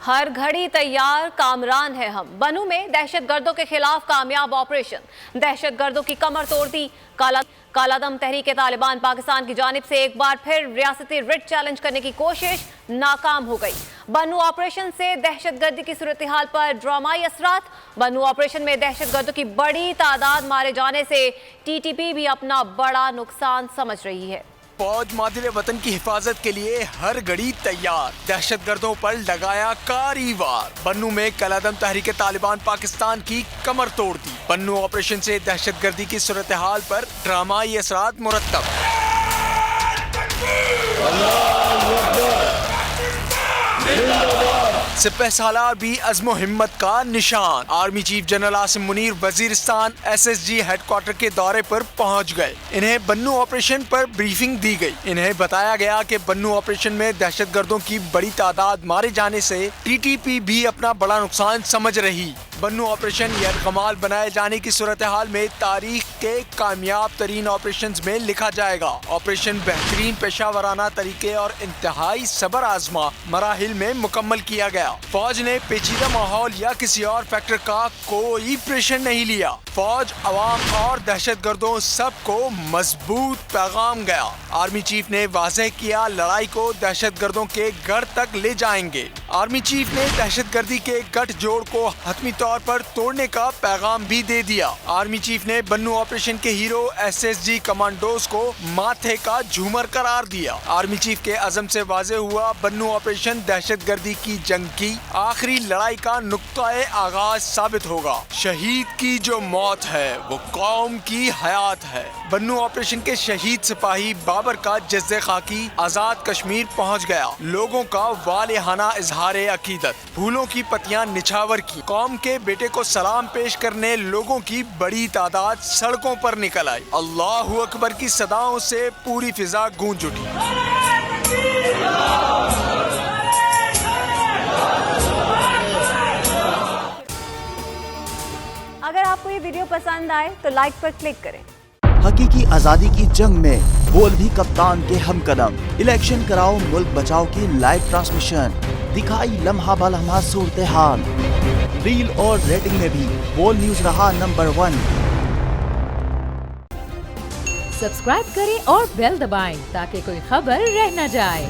हर घड़ी तैयार कामरान है हम। बनू में दहशतगर्दों के खिलाफ कामयाब ऑपरेशन। दहशतगर्दों की कमर तोड़ दी। कालादम तहरीक तालिबान पाकिस्तान की जानिब से एक बार फिर रियासती रिट चैलेंज करने की कोशिश नाकाम हो गई। बनू ऑपरेशन से दहशतगर्दी की सूरत हाल पर ड्रामाई असरात। बनू ऑपरेशन में दहशतगर्दों की बड़ी तादाद मारे जाने से TTP भी अपना बड़ा नुकसान समझ रही है। फौज मादिर वतन की हिफाजत के लिए हर घड़ी तैयार। दहशतगर्दों पर लगाया कारी वार। बन्नू में कलादम तहरीक तालिबान पाकिस्तान की कमर तोड़ दी। बन्नू ऑपरेशन से दहशतगर्दी की सूरत हाल पर ड्रामाई असरात मुरतब। सिपह सालार भी अज़्म हिम्मत का निशान। Army chief general Asim Munir Waziristan SSG headquarter के दौरे पर पहुंच गए। इन्हें बन्नू ऑपरेशन पर ब्रीफिंग दी गई। इन्हें बताया गया कि बन्नू ऑपरेशन में दहशतगर्दों की बड़ी तादाद मारे जाने से TTP भी अपना बड़ा नुकसान समझ रही। बन्नू ऑपरेशन यरगमाल बनाए जाने की सूरत हाल में तारीख के कामयाब तरीन ऑपरेशन में लिखा जाएगा। ऑपरेशन बेहतरीन पेशा वराना तरीके और इंतहाई सबर आजमा मराहिल में मुकम्मल किया गया। फौज ने पेचीदा माहौल या किसी और फैक्टर का कोई प्रेशर नहीं लिया। फौज, अवाम और दहशतगर्दों सबको मजबूत पैगाम गया। आर्मी चीफ ने वाज़ेह किया लड़ाई को दहशतगर्दों के गढ़ तक ले जाएंगे। आर्मी चीफ ने दहशतगर्दी के गठजोड़ को हतमी तौर पर तोड़ने का पैगाम भी दे दिया। आर्मी चीफ ने बन्नू ऑपरेशन के हीरो SSG कमांडोज को माथे का झूमर करार दिया। आर्मी चीफ के अज़म से वाज़ेह हुआ बन्नू ऑपरेशन दहशतगर्दी की जंग की आखिरी लड़ाई का नुक्ताए आगाज साबित होगा। शहीद की जो मौत है वो कौम की हयात है। बन्नू ऑपरेशन के शहीद सिपाही बाबर का जज्जे खाकी आजाद कश्मीर पहुंच गया। लोगों का वालेहाना इजहार अकीदत। फूलों की पत्तियां निछावर की। कौम के बेटे को सलाम पेश करने लोगों की बड़ी तादाद सड़कों पर निकल आई। अल्लाहु अकबर की सदाओं से पूरी फिजा गूंज उठी। अगर आपको ये वीडियो पसंद आए तो लाइक पर क्लिक करें। हकीकी आजादी की जंग में बोल भी कप्तान के हम कदम। इलेक्शन कराओ मुल्क बचाओ की लाइव ट्रांसमिशन। दिखाई लम्हा बलम्हा सूरत हाल। रील और रेटिंग में भी बोल न्यूज रहा नंबर 1। सब्सक्राइब करें और बेल दबाएं ताकि कोई खबर रह न जाए।